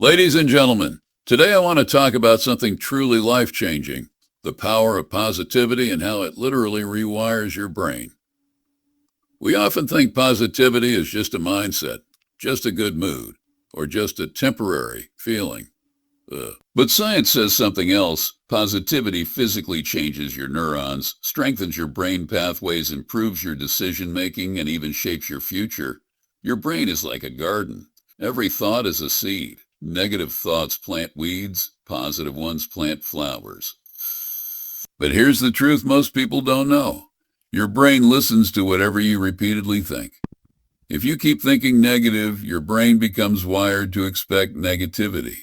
Ladies and gentlemen, today I want to talk about something truly life-changing, the power of positivity and how it literally rewires your brain. We often think positivity is just a mindset, just a good mood, or just a temporary feeling. But science says something else. Positivity physically changes your neurons, strengthens your brain pathways, improves your decision-making, and even shapes your future. Your brain is like a garden. Every thought is a seed. Negative thoughts plant weeds, positive ones plant flowers. But here's the truth most people don't know. Your brain listens to whatever you repeatedly think. If you keep thinking negative, your brain becomes wired to expect negativity.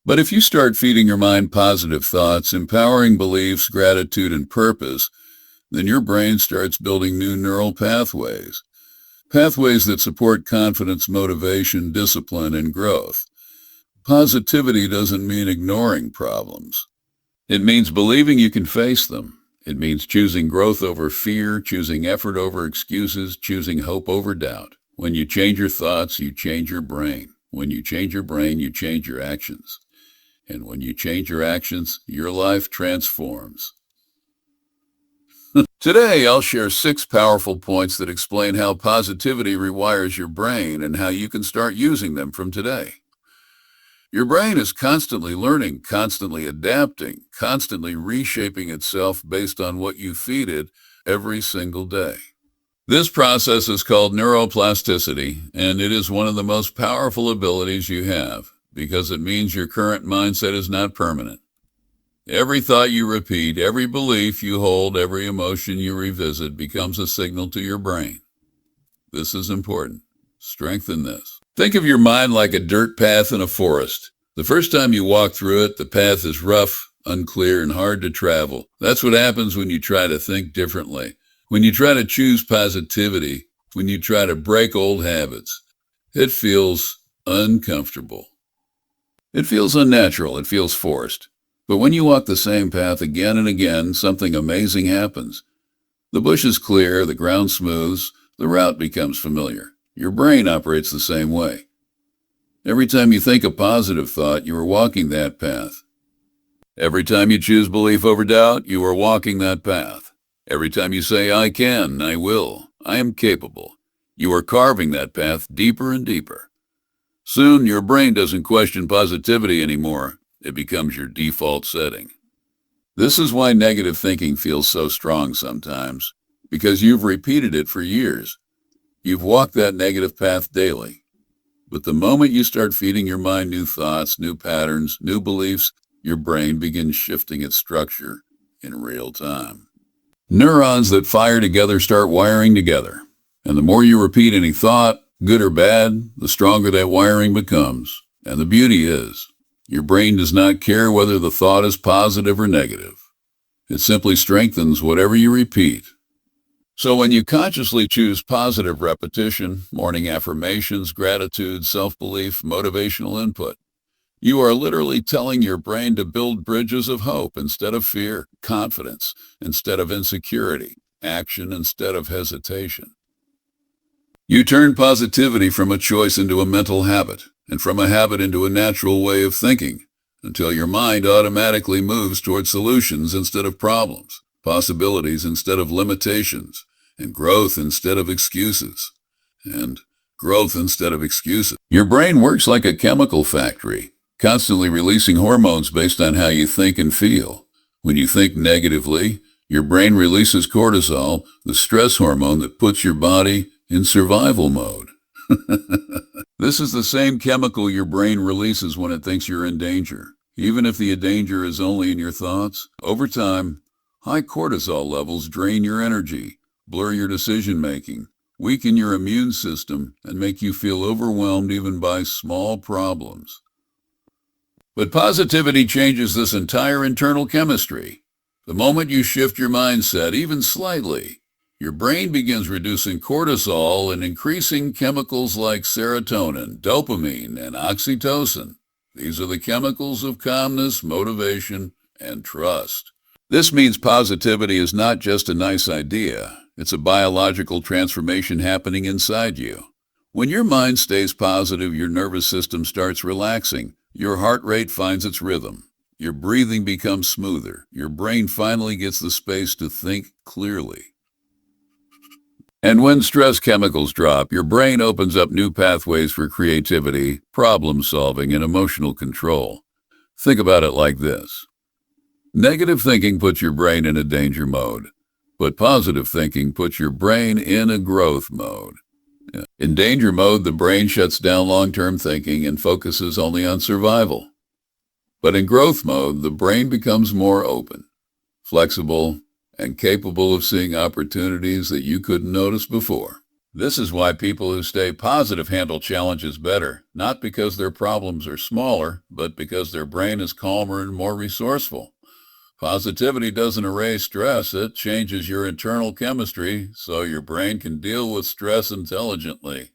But if you start feeding your mind positive thoughts, empowering beliefs, gratitude, and purpose, then your brain starts building new neural pathways. Pathways that support confidence, motivation, discipline, and growth. Positivity doesn't mean ignoring problems. It means believing you can face them. It means choosing growth over fear, choosing effort over excuses, choosing hope over doubt. When you change your thoughts, you change your brain. When you change your brain, you change your actions. And when you change your actions, your life transforms. Today, I'll share 6 powerful points that explain how positivity rewires your brain and how you can start using them from today. Your brain is constantly learning, constantly adapting, constantly reshaping itself based on what you feed it every single day. This process is called neuroplasticity, and it is one of the most powerful abilities you have because it means your current mindset is not permanent. Every thought you repeat, every belief you hold, every emotion you revisit becomes a signal to your brain. This is important. Strengthen this. Think of your mind like a dirt path in a forest. The first time you walk through it, the path is rough, unclear, and hard to travel. That's what happens when you try to think differently. When you try to choose positivity, when you try to break old habits, it feels uncomfortable. It feels unnatural. It feels forced. But when you walk the same path again and again, something amazing happens. The bush is clear, the ground smooths, the route becomes familiar. Your brain operates the same way. Every time you think a positive thought, you are walking that path. Every time you choose belief over doubt, you are walking that path. Every time you say, I can, I will, I am capable, you are carving that path deeper and deeper. Soon, your brain doesn't question positivity anymore. It becomes your default setting. This is why negative thinking feels so strong sometimes, because you've repeated it for years. You've walked that negative path daily. But the moment you start feeding your mind new thoughts, new patterns, new beliefs, your brain begins shifting its structure in real time. Neurons that fire together start wiring together. And the more you repeat any thought, good or bad, the stronger that wiring becomes. And the beauty is, your brain does not care whether the thought is positive or negative. It simply strengthens whatever you repeat. So when you consciously choose positive repetition, morning affirmations, gratitude, self-belief, motivational input, you are literally telling your brain to build bridges of hope instead of fear, confidence instead of insecurity, action instead of hesitation. You turn positivity from a choice into a mental habit, and from a habit into a natural way of thinking, until your mind automatically moves toward solutions instead of problems, possibilities instead of limitations, and growth instead of excuses. Your brain works like a chemical factory, constantly releasing hormones based on how you think and feel. When you think negatively, your brain releases cortisol, the stress hormone that puts your body in survival mode. This is the same chemical your brain releases when it thinks you're in danger. Even if the danger is only in your thoughts, over time, high cortisol levels drain your energy, blur your decision-making, weaken your immune system, and make you feel overwhelmed even by small problems. But positivity changes this entire internal chemistry. The moment you shift your mindset, even slightly, your brain begins reducing cortisol and increasing chemicals like serotonin, dopamine, and oxytocin. These are the chemicals of calmness, motivation, and trust. This means positivity is not just a nice idea. It's a biological transformation happening inside you. When your mind stays positive, your nervous system starts relaxing. Your heart rate finds its rhythm. Your breathing becomes smoother. Your brain finally gets the space to think clearly. And when stress chemicals drop, your brain opens up new pathways for creativity, problem solving, and emotional control. Think about it like this. Negative thinking puts your brain in a danger mode, but positive thinking puts your brain in a growth mode. In danger mode, the brain shuts down long-term thinking and focuses only on survival. But in growth mode, the brain becomes more open, flexible, and capable of seeing opportunities that you couldn't notice before. This is why people who stay positive handle challenges better, not because their problems are smaller, but because their brain is calmer and more resourceful. Positivity doesn't erase stress, it changes your internal chemistry so your brain can deal with stress intelligently.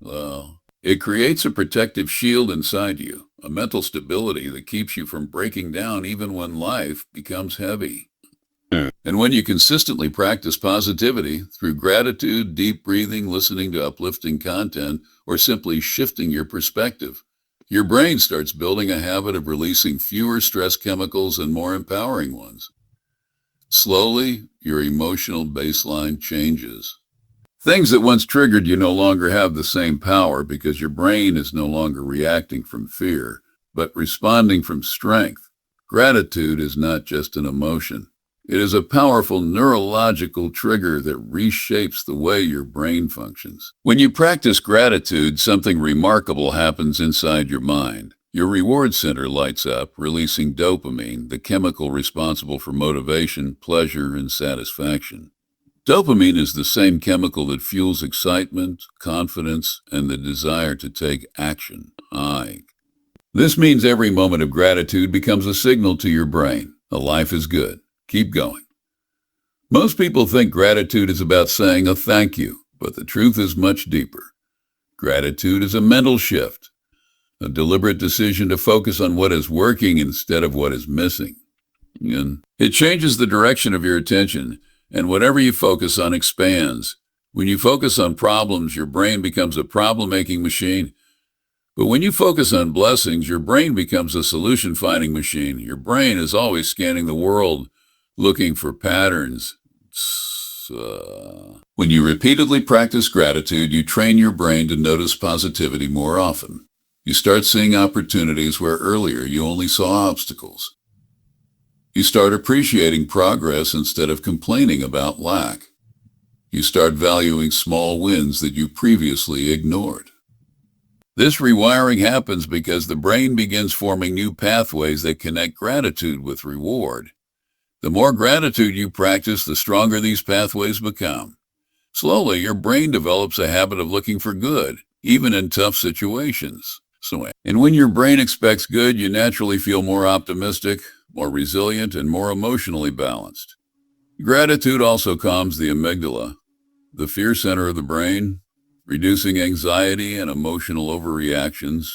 Well, it creates a protective shield inside you, a mental stability that keeps you from breaking down even when life becomes heavy. And when you consistently practice positivity through gratitude, deep breathing, listening to uplifting content, or simply shifting your perspective, your brain starts building a habit of releasing fewer stress chemicals and more empowering ones. Slowly, your emotional baseline changes. Things that once triggered you no longer have the same power because your brain is no longer reacting from fear, but responding from strength. Gratitude is not just an emotion. It is a powerful neurological trigger that reshapes the way your brain functions. When you practice gratitude, something remarkable happens inside your mind. Your reward center lights up, releasing dopamine, the chemical responsible for motivation, pleasure, and satisfaction. Dopamine is the same chemical that fuels excitement, confidence, and the desire to take action. This means every moment of gratitude becomes a signal to your brain. Life is good. Keep going. Most people think gratitude is about saying a thank you, but the truth is much deeper. Gratitude is a mental shift, a deliberate decision to focus on what is working instead of what is missing. And it changes the direction of your attention, and whatever you focus on expands. When you focus on problems, your brain becomes a problem-making machine. But when you focus on blessings, your brain becomes a solution-finding machine. Your brain is always scanning the world, looking for patterns. When you repeatedly practice gratitude, you train your brain to notice positivity more often. You start seeing opportunities where earlier you only saw obstacles. You start appreciating progress instead of complaining about lack. You start valuing small wins that you previously ignored. This rewiring happens because the brain begins forming new pathways that connect gratitude with reward. The more gratitude you practice, the stronger these pathways become. Slowly, your brain develops a habit of looking for good, even in tough situations. And when your brain expects good, you naturally feel more optimistic, more resilient, and more emotionally balanced. Gratitude also calms the amygdala, the fear center of the brain, reducing anxiety and emotional overreactions.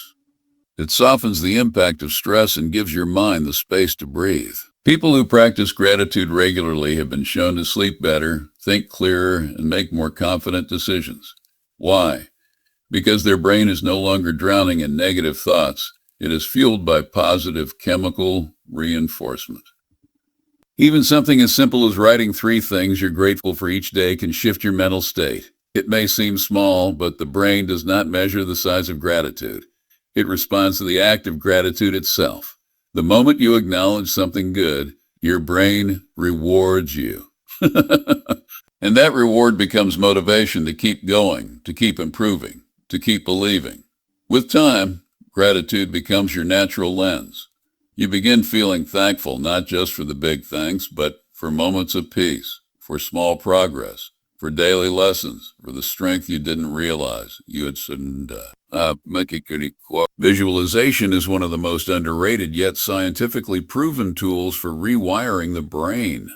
It softens the impact of stress and gives your mind the space to breathe. People who practice gratitude regularly have been shown to sleep better, think clearer, and make more confident decisions. Why? Because their brain is no longer drowning in negative thoughts. It is fueled by positive chemical reinforcement. Even something as simple as writing 3 things you're grateful for each day can shift your mental state. It may seem small, but the brain does not measure the size of gratitude. It responds to the act of gratitude itself. The moment you acknowledge something good, your brain rewards you. And that reward becomes motivation to keep going, to keep improving, to keep believing. With time, gratitude becomes your natural lens. You begin feeling thankful not just for the big things, but for moments of peace, for small progress, for daily lessons, for the strength you didn't realize you had suddenly. Visualization is one of the most underrated yet scientifically proven tools for rewiring the brain.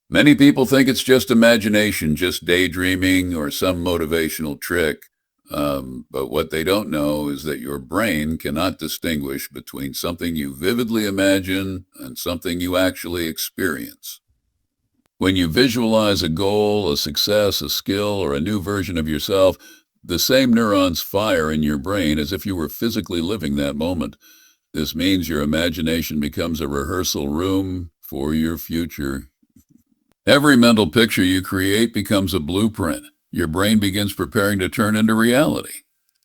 Many people think it's just imagination, just daydreaming, or some motivational trick. But what they don't know is that your brain cannot distinguish between something you vividly imagine and something you actually experience. When you visualize a goal, a success, a skill, or a new version of yourself, The same neurons fire in your brain as if you were physically living that moment. This means your imagination becomes a rehearsal room for your future. Every mental picture you create becomes a blueprint. Your brain begins preparing to turn into reality.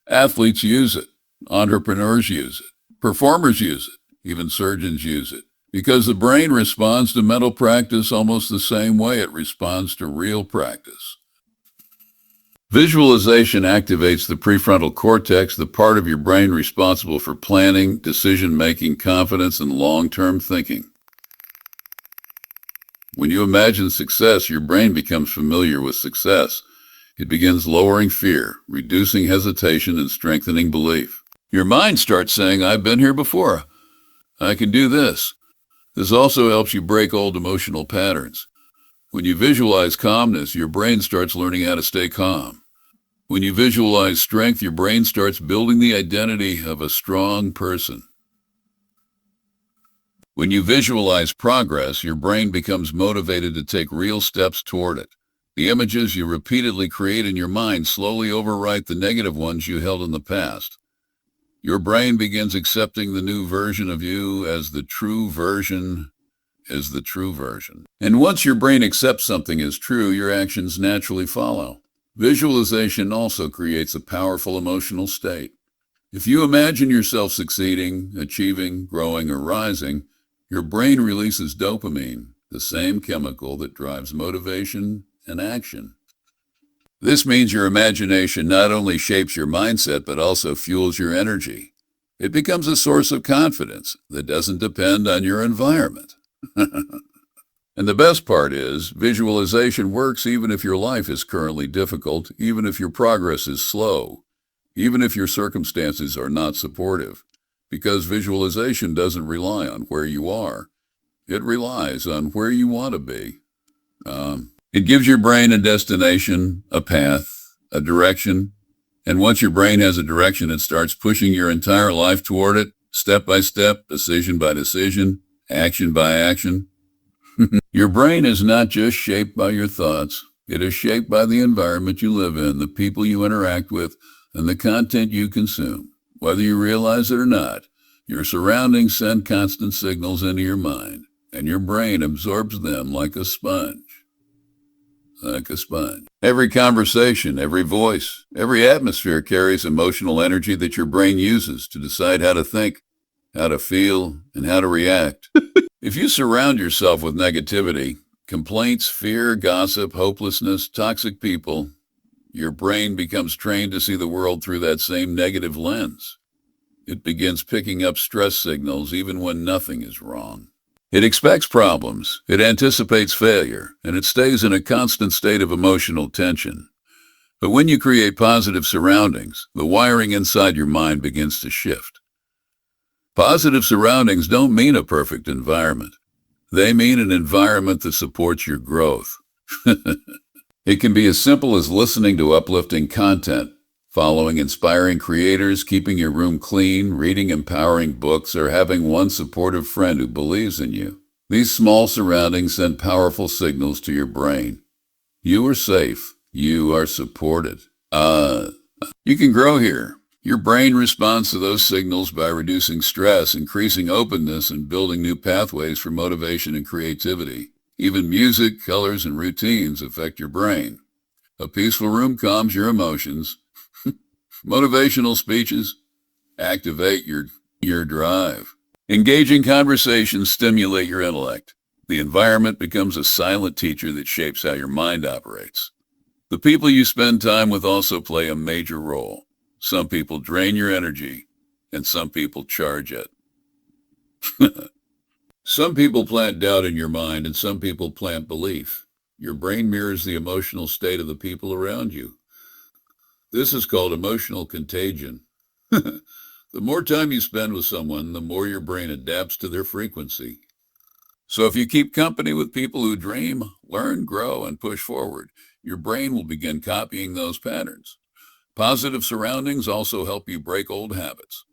Athletes use it. Entrepreneurs use it. Performers use it. Even surgeons use it. Because the brain responds to mental practice almost the same way it responds to real practice. Visualization activates the prefrontal cortex, the part of your brain responsible for planning, decision-making, confidence, and long-term thinking. When you imagine success, your brain becomes familiar with success. It begins lowering fear, reducing hesitation, and strengthening belief. Your mind starts saying, I've been here before. I can do this. This also helps you break old emotional patterns. When you visualize calmness, your brain starts learning how to stay calm. When you visualize strength, your brain starts building the identity of a strong person. When you visualize progress, your brain becomes motivated to take real steps toward it. The images you repeatedly create in your mind slowly overwrite the negative ones you held in the past. Your brain begins accepting the new version of you as the true version. And once your brain accepts something as true, your actions naturally follow. Visualization also creates a powerful emotional state. If you imagine yourself succeeding, achieving, growing, or rising, your brain releases dopamine, the same chemical that drives motivation and action. This means your imagination not only shapes your mindset, but also fuels your energy. It becomes a source of confidence that doesn't depend on your environment. And the best part is, visualization works even if your life is currently difficult, even if your progress is slow, even if your circumstances are not supportive, because visualization doesn't rely on where you are. It relies on where you want to be. It gives your brain a destination, a path, a direction, and once your brain has a direction, it starts pushing your entire life toward it, step by step, decision by decision, action by action. Your brain is not just shaped by your thoughts. It is shaped by the environment you live in, the people you interact with, and the content you consume. Whether you realize it or not, your surroundings send constant signals into your mind, and your brain absorbs them like a sponge. Every conversation, every voice, every atmosphere carries emotional energy that your brain uses to decide how to think, how to feel, and how to react. If you surround yourself with negativity, complaints, fear, gossip, hopelessness, toxic people, your brain becomes trained to see the world through that same negative lens. It begins picking up stress signals even when nothing is wrong. It expects problems, it anticipates failure, and it stays in a constant state of emotional tension. But when you create positive surroundings, the wiring inside your mind begins to shift. Positive surroundings don't mean a perfect environment. They mean an environment that supports your growth. It can be as simple as listening to uplifting content, following inspiring creators, keeping your room clean, reading empowering books, or having one supportive friend who believes in you. These small surroundings send powerful signals to your brain. You are safe. You are supported. You can grow here. Your brain responds to those signals by reducing stress, increasing openness, and building new pathways for motivation and creativity. Even music, colors, and routines affect your brain. A peaceful room calms your emotions. Motivational speeches activate your drive. Engaging conversations stimulate your intellect. The environment becomes a silent teacher that shapes how your mind operates. The people you spend time with also play a major role. Some people drain your energy, and some people charge it. Some people plant doubt in your mind, and some people plant belief. Your brain mirrors the emotional state of the people around you. This is called emotional contagion. The more time you spend with someone, the more your brain adapts to their frequency. So if you keep company with people who dream, learn, grow, and push forward, your brain will begin copying those patterns. Positive surroundings also help you break old habits.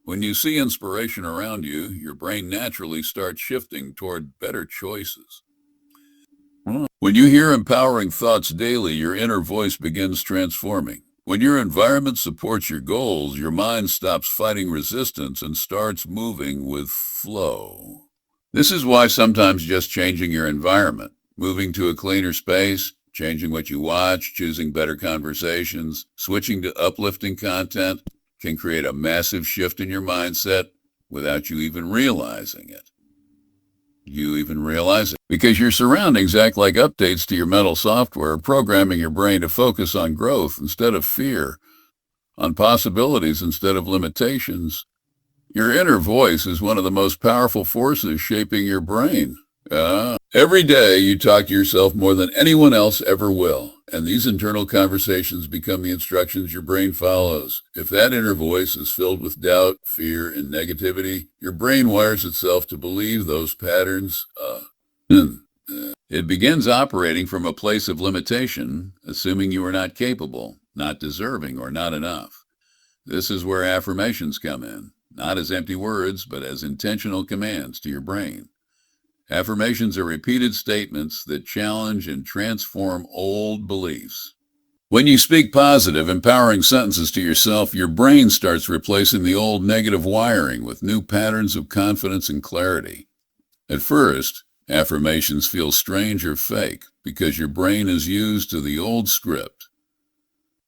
When you see inspiration around you, your brain naturally starts shifting toward better choices. When you hear empowering thoughts daily, your inner voice begins transforming. When your environment supports your goals, your mind stops fighting resistance and starts moving with flow. This is why sometimes just changing your environment, moving to a cleaner space, changing what you watch, choosing better conversations, switching to uplifting content can create a massive shift in your mindset without you even realizing it. Because your surroundings act like updates to your mental software, programming your brain to focus on growth instead of fear, on possibilities instead of limitations. Your inner voice is one of the most powerful forces shaping your brain. Every day you talk to yourself more than anyone else ever will, and these internal conversations become the instructions your brain follows. If that inner voice is filled with doubt, fear, and negativity, your brain wires itself to believe those patterns. It begins operating from a place of limitation, assuming you are not capable, not deserving, or not enough. This is where affirmations come in, not as empty words, but as intentional commands to your brain. Affirmations are repeated statements that challenge and transform old beliefs. When you speak positive, empowering sentences to yourself, your brain starts replacing the old negative wiring with new patterns of confidence and clarity. At first, affirmations feel strange or fake because your brain is used to the old script.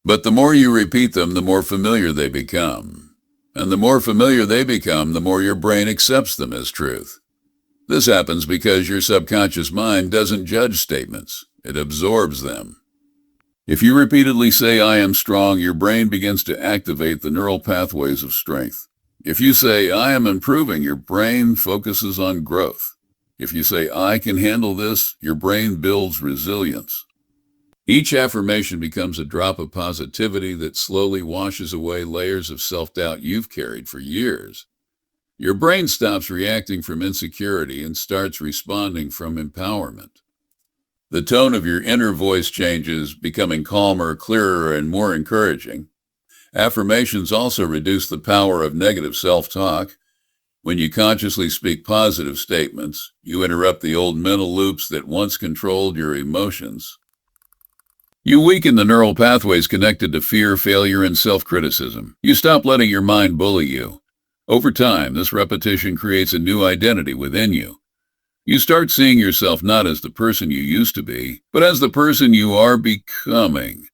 But the more you repeat them, the more familiar they become. And the more familiar they become, the more your brain accepts them as truth. This happens because your subconscious mind doesn't judge statements, it absorbs them. If you repeatedly say, "I am strong," your brain begins to activate the neural pathways of strength. If you say, "I am improving," your brain focuses on growth. If you say, "I can handle this," your brain builds resilience. Each affirmation becomes a drop of positivity that slowly washes away layers of self-doubt you've carried for years. Your brain stops reacting from insecurity and starts responding from empowerment. The tone of your inner voice changes, becoming calmer, clearer, and more encouraging. Affirmations also reduce the power of negative self-talk. When you consciously speak positive statements, you interrupt the old mental loops that once controlled your emotions. You weaken the neural pathways connected to fear, failure, and self-criticism. You stop letting your mind bully you. Over time, this repetition creates a new identity within you. You start seeing yourself not as the person you used to be, but as the person you are becoming.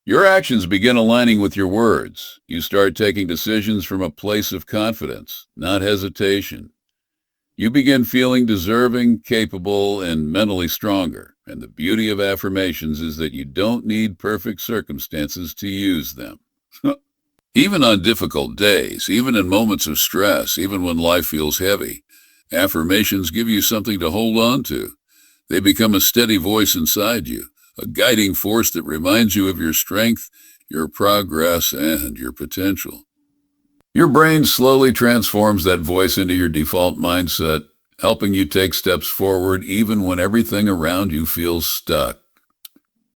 Your actions begin aligning with your words. You start taking decisions from a place of confidence, not hesitation. You begin feeling deserving, capable, and mentally stronger. And the beauty of affirmations is that you don't need perfect circumstances to use them. Even on difficult days, even in moments of stress, even when life feels heavy, affirmations give you something to hold on to. They become a steady voice inside you, a guiding force that reminds you of your strength, your progress, and your potential. Your brain slowly transforms that voice into your default mindset, helping you take steps forward even when everything around you feels stuck.